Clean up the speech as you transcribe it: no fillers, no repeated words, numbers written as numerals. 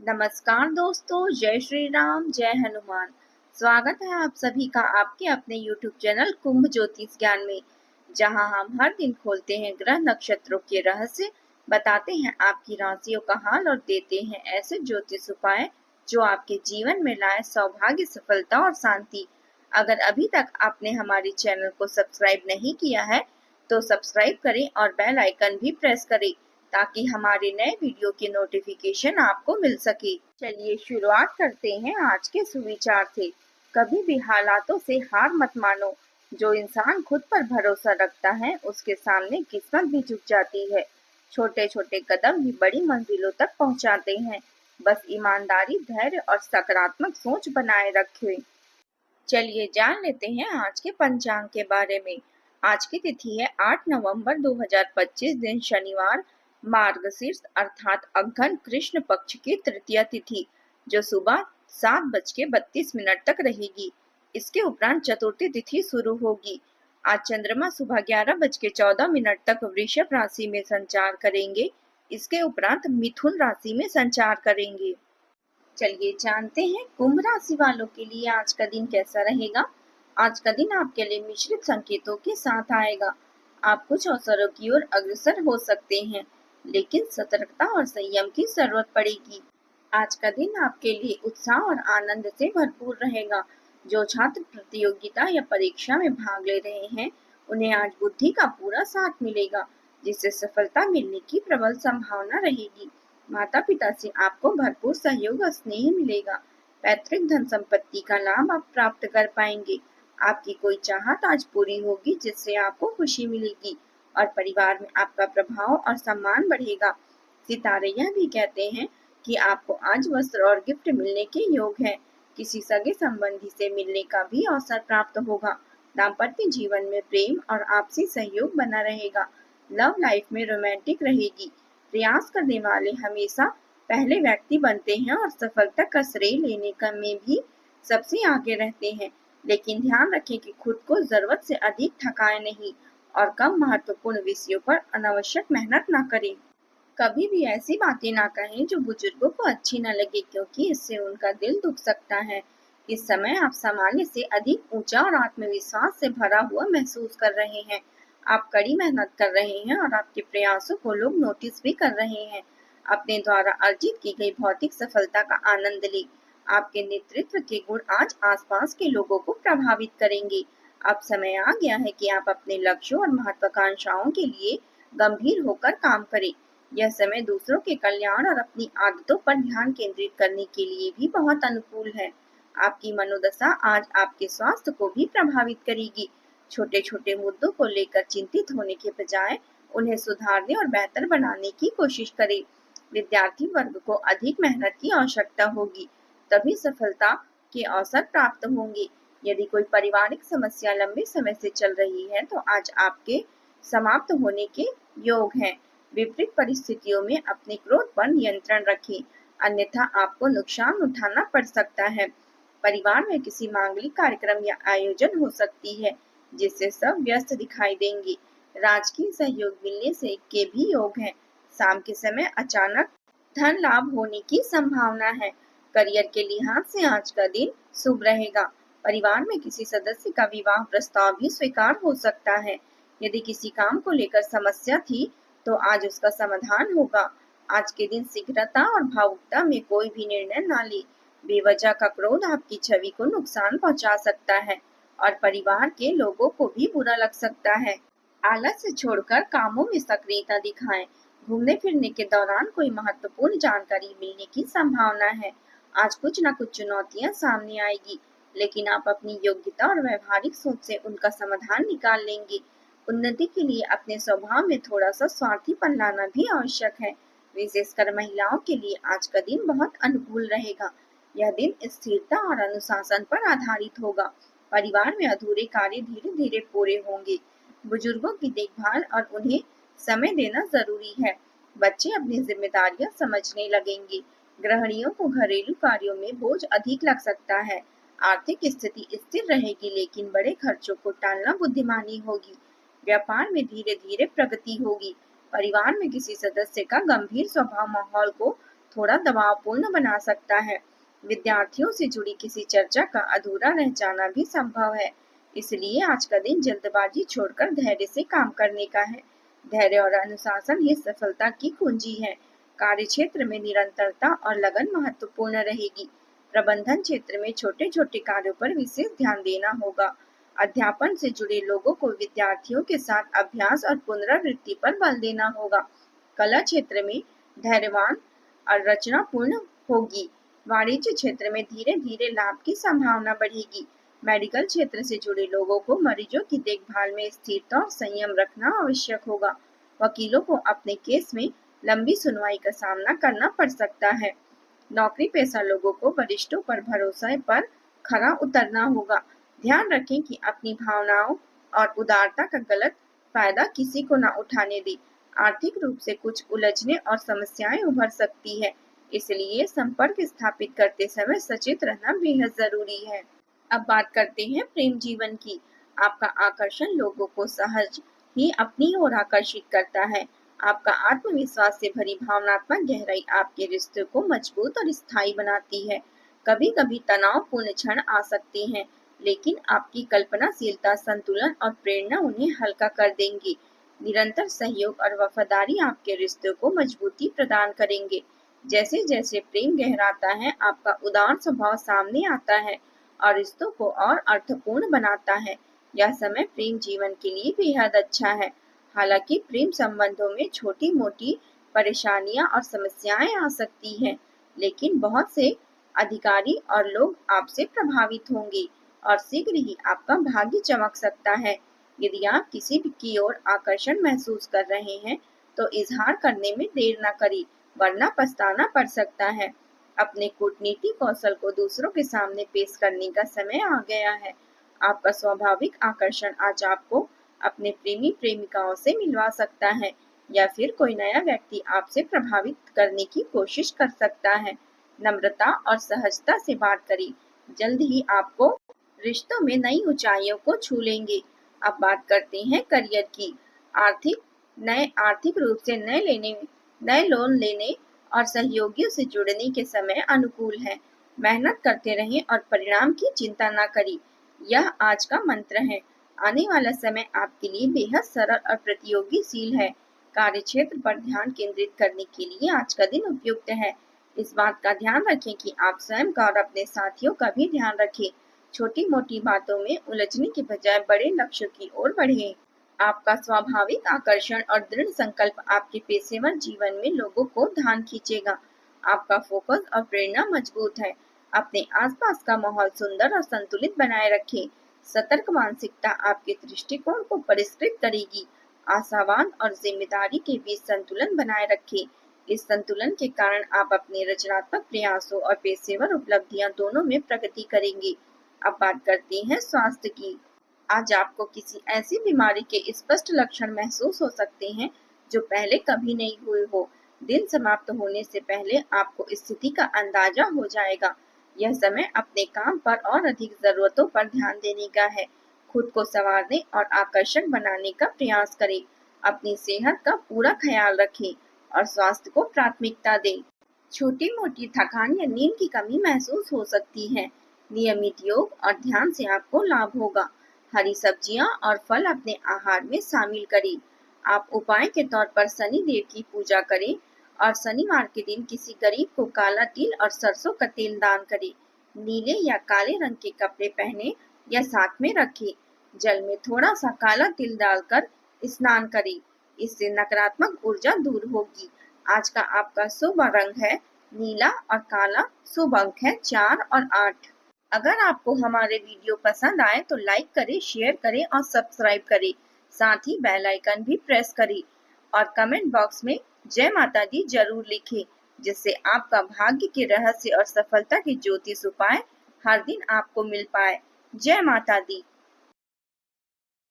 नमस्कार दोस्तों, जय श्री राम, जय हनुमान। स्वागत है आप सभी का आपके अपने YouTube चैनल कुंभ ज्योतिष ज्ञान में, जहां हम हर दिन खोलते हैं ग्रह नक्षत्रों के रहस्य, बताते हैं आपकी राशियों का हाल और देते हैं ऐसे ज्योतिष उपाय जो आपके जीवन में लाए सौभाग्य, सफलता और शांति। अगर अभी तक आपने हमारे चैनल को सब्सक्राइब नहीं किया है तो सब्सक्राइब करें और बेल आइकन भी प्रेस करें ताकि हमारे नए वीडियो की नोटिफिकेशन आपको मिल सके। चलिए शुरुआत करते हैं आज के सुविचार से। कभी भी हालातों से हार मत मानो। जो इंसान खुद पर भरोसा रखता है उसके सामने किस्मत भी झुक जाती है। छोटे छोटे कदम भी बड़ी मंजिलों तक पहुंचाते हैं। बस ईमानदारी, धैर्य और सकारात्मक सोच बनाए रखें। चलिए जान लेते हैं आज के पंचांग के बारे में। आज की तिथि है 8 नवंबर 2025, दिन शनिवार, मार्गशीर्ष अर्थात अघ्न कृष्ण पक्ष की तृतीया तिथि, जो सुबह 7:32 तक रहेगी। इसके उपरांत चतुर्थी तिथि शुरू होगी। आज चंद्रमा सुबह 11:14 तक वृषभ राशि में संचार करेंगे। इसके उपरांत मिथुन राशि में संचार करेंगे। चलिए जानते हैं कुंभ राशि वालों के लिए आज का दिन कैसा रहेगा। आज का दिन आपके लिए मिश्रित संकेतों के साथ आएगा। आप कुछ अवसरों की ओर अग्रसर हो सकते हैं, लेकिन सतर्कता और संयम की जरूरत पड़ेगी। आज का दिन आपके लिए उत्साह और आनंद से भरपूर रहेगा। जो छात्र प्रतियोगिता या परीक्षा में भाग ले रहे हैं, उन्हें आज बुद्धि का पूरा साथ मिलेगा, जिससे सफलता मिलने की प्रबल संभावना रहेगी। माता पिता से आपको भरपूर सहयोग और स्नेह मिलेगा। पैतृक धन संपत्ति का लाभ आप प्राप्त कर पाएंगे। आपकी कोई चाहत आज पूरी होगी, जिससे आपको खुशी मिलेगी और परिवार में आपका प्रभाव और सम्मान बढ़ेगा। सितारे यह भी कहते हैं कि आपको आज वस्त्र और गिफ्ट मिलने के योग है। किसी सगे संबंधी से मिलने का भी अवसर प्राप्त होगा। दाम्पत्य जीवन में प्रेम और आपसी सहयोग बना रहेगा। लव लाइफ में रोमांटिक रहेगी। प्रयास करने वाले हमेशा पहले व्यक्ति बनते हैं और सफलता का श्रेय लेने का में भी सबसे आगे रहते हैं। लेकिन ध्यान रखें कि खुद को जरूरत से अधिक थकाएं नहीं और कम महत्वपूर्ण विषयों पर अनावश्यक मेहनत न करें। कभी भी ऐसी बातें ना कहें जो बुजुर्गों को अच्छी न लगे, क्योंकि इससे उनका दिल दुख सकता है। इस समय आप सामान्य से अधिक ऊंचा और आत्मविश्वास से भरा हुआ महसूस कर रहे हैं। आप कड़ी मेहनत कर रहे हैं और आपके प्रयासों को लोग नोटिस भी कर रहे हैं। अपने द्वारा अर्जित की गई भौतिक सफलता का आनंद लें। आपके नेतृत्व के गुण आज आसपास के लोगों को प्रभावित करेंगे। अब समय आ गया है कि आप अपने लक्ष्यों और महत्वाकांक्षाओं के लिए गंभीर होकर काम करें। यह समय दूसरों के कल्याण और अपनी आदतों पर ध्यान केंद्रित करने के लिए भी बहुत अनुकूल है। आपकी मनोदशा आज आपके स्वास्थ्य को भी प्रभावित करेगी। छोटे छोटे मुद्दों को लेकर चिंतित होने के बजाय उन्हें सुधारने और बेहतर बनाने की कोशिश करें। विद्यार्थी वर्ग को अधिक मेहनत की आवश्यकता होगी, तभी सफलता के अवसर प्राप्त होंगे। यदि कोई पारिवारिक समस्या लंबे समय से चल रही है तो आज आपके समाप्त होने के योग हैं। विपरीत परिस्थितियों में अपने क्रोध पर नियंत्रण रखें, अन्यथा आपको नुकसान उठाना पड़ सकता है। परिवार में किसी मांगलिक कार्यक्रम या आयोजन हो सकती है, जिससे सब व्यस्त दिखाई देंगे। राजकीय सहयोग मिलने से के भी योग हैं। शाम के समय अचानक धन लाभ होने की संभावना है। करियर के लिहाज से आज का दिन शुभ रहेगा। परिवार में किसी सदस्य का विवाह प्रस्ताव भी स्वीकार हो सकता है। यदि किसी काम को लेकर समस्या थी तो आज उसका समाधान होगा। आज के दिन शीघ्रता और भावुकता में कोई भी निर्णय न ले। बेवजह का क्रोध आपकी छवि को नुकसान पहुंचा सकता है और परिवार के लोगों को भी बुरा लग सकता है। आलस से छोड़कर कामों में सक्रियता दिखाएं। घूमने फिरने के दौरान कोई महत्वपूर्ण जानकारी मिलने की संभावना है। आज कुछ न कुछ चुनौतियां सामने आएगी, लेकिन आप अपनी योग्यता और व्यवहारिक सोच से उनका समाधान निकाल लेंगे। उन्नति के लिए अपने स्वभाव में थोड़ा सा स्वार्थीपन लाना भी आवश्यक है। विशेषकर महिलाओं के लिए आज का दिन बहुत अनुकूल रहेगा। यह दिन स्थिरता और अनुशासन पर आधारित होगा। परिवार में अधूरे कार्य धीरे धीरे पूरे होंगे। बुजुर्गों की देखभाल और उन्हें समय देना जरूरी है। बच्चे अपनी जिम्मेदारियां समझने लगेंगे। गृहिणियों को घरेलू कार्यों में बोझ अधिक लग सकता है। आर्थिक स्थिति स्थिर रहेगी, लेकिन बड़े खर्चों को टालना बुद्धिमानी होगी। व्यापार में धीरे धीरे प्रगति होगी। परिवार में किसी सदस्य का गंभीर स्वभाव माहौल को थोड़ा दबावपूर्ण बना सकता है। विद्यार्थियों से जुड़ी किसी चर्चा का अधूरा रह जाना भी संभव है। इसलिए आज का दिन जल्दबाजी छोड़कर धैर्य से काम करने का है। धैर्य और अनुशासन ही सफलता की कुंजी है। कार्य क्षेत्र में निरंतरता और लगन महत्वपूर्ण रहेगी। प्रबंधन क्षेत्र में छोटे छोटे कार्यों पर विशेष ध्यान देना होगा। अध्यापन से जुड़े लोगों को विद्यार्थियों के साथ अभ्यास और पुनरावृत्ति पर बल देना होगा। कला क्षेत्र में धैर्यवान और रचनापूर्ण होगी। वाणिज्य क्षेत्र में धीरे धीरे लाभ की संभावना बढ़ेगी। मेडिकल क्षेत्र से जुड़े लोगों को मरीजों की देखभाल में स्थिरता और संयम रखना आवश्यक होगा। वकीलों को अपने केस में लंबी सुनवाई का सामना करना पड़ सकता है। नौकरी पेशा लोगों को वरिष्ठों पर भरोसे पर खरा उतरना होगा। ध्यान रखें कि अपनी भावनाओं और उदारता का गलत फायदा किसी को न उठाने दें। आर्थिक रूप से कुछ उलझने और समस्याएं उभर सकती है, इसलिए संपर्क स्थापित करते समय सचेत रहना बेहद जरूरी है। अब बात करते हैं प्रेम जीवन की। आपका आकर्षण लोगों को सहज ही अपनी ओर आकर्षित करता है। आपका आत्मविश्वास से भरी भावनात्मक गहराई आपके रिश्ते को मजबूत और स्थायी बनाती है। कभी कभी तनावपूर्ण क्षण आ सकते हैं, लेकिन आपकी कल्पनाशीलता, संतुलन और प्रेरणा उन्हें हल्का कर देंगी। निरंतर सहयोग और वफादारी आपके रिश्ते को मजबूती प्रदान करेंगे। जैसे जैसे प्रेम गहराता है, आपका उदार स्वभाव सामने आता है और रिश्तों को और अर्थपूर्ण बनाता है। यह समय प्रेम जीवन के लिए बेहद अच्छा है। हालांकि प्रेम संबंधों में छोटी मोटी परेशानियां और समस्याएं आ सकती हैं, लेकिन बहुत से अधिकारी और लोग आपसे प्रभावित होंगे और शीघ्र ही आपका भाग्य चमक सकता है। यदि आप किसी भी की ओर आकर्षण महसूस कर रहे हैं, तो इजहार करने में देर न करें, वरना पछताना पड़ सकता है। अपने कूटनीति कौशल को दूसरों के सामने पेश करने का समय आ गया है। आपका स्वाभाविक आकर्षण आज आपको अपने प्रेमी प्रेमिकाओं से मिलवा सकता है, या फिर कोई नया व्यक्ति आपसे प्रभावित करने की कोशिश कर सकता है। नम्रता और सहजता से बात करें, जल्द ही आपको रिश्तों में नई ऊंचाइयों को छू लेंगे। अब बात करते हैं करियर की। आर्थिक रूप से नए लोन लेने और सहयोगियों से जुड़ने के समय अनुकूल है। मेहनत करते रहें और परिणाम की चिंता न करें, यह आज का मंत्र है। आने वाला समय आपके लिए बेहद सरल और प्रतियोगीशील है। कार्य क्षेत्र पर ध्यान केंद्रित करने के लिए आज का दिन उपयुक्त है। इस बात का ध्यान रखें कि आप स्वयं का और अपने साथियों का भी ध्यान रखें। छोटी मोटी बातों में उलझने के बजाय बड़े लक्ष्य की ओर बढ़ें। आपका स्वाभाविक आकर्षण और दृढ़ संकल्प आपके पेशेवर जीवन में लोगों को ध्यान खींचेगा। आपका फोकस और प्रेरणा मजबूत है। अपने आसपास का माहौल सुंदर और संतुलित बनाए रखें। सतर्क मानसिकता आपके दृष्टिकोण को परिष्कृत करेगी। आशावाद और जिम्मेदारी के बीच संतुलन बनाए रखें। इस संतुलन के कारण आप अपने रचनात्मक प्रयासों और पेशेवर उपलब्धियां दोनों में प्रगति करेंगे। अब बात करते हैं स्वास्थ्य की। आज आपको किसी ऐसी बीमारी के स्पष्ट लक्षण महसूस हो सकते हैं जो पहले कभी नहीं हुए हो। दिन समाप्त होने से पहले आपको स्थिति का अंदाजा हो जाएगा। यह समय अपने काम पर और अधिक जरूरतों पर ध्यान देने का है। खुद को संवारने और आकर्षक बनाने का प्रयास करें। अपनी सेहत का पूरा ख्याल रखें और स्वास्थ्य को प्राथमिकता दें। छोटी मोटी थकान या नींद की कमी महसूस हो सकती है। नियमित योग और ध्यान से आपको लाभ होगा। हरी सब्जियां और फल अपने आहार में शामिल करें। आप उपाय के तौर पर शनि देव की पूजा करें और शनिवार के दिन किसी गरीब को काला तिल और सरसों का तेल दान करें। नीले या काले रंग के कपड़े पहने या साथ में रखें। जल में थोड़ा सा काला तिल डालकर स्नान करें। इससे नकारात्मक ऊर्जा दूर होगी। आज का आपका शुभ रंग है नीला और काला। शुभ अंक है 4 और 8। अगर आपको हमारे वीडियो पसंद आए तो लाइक करें, शेयर करें और सब्सक्राइब करें। साथ ही बेल आइकन भी प्रेस करें और कमेंट बॉक्स में जय माता दी जरूर लिखें, जिससे आपका भाग्य के रहस्य और सफलता के ज्योतिष उपाय हर दिन आपको मिल पाए। जय माता दी।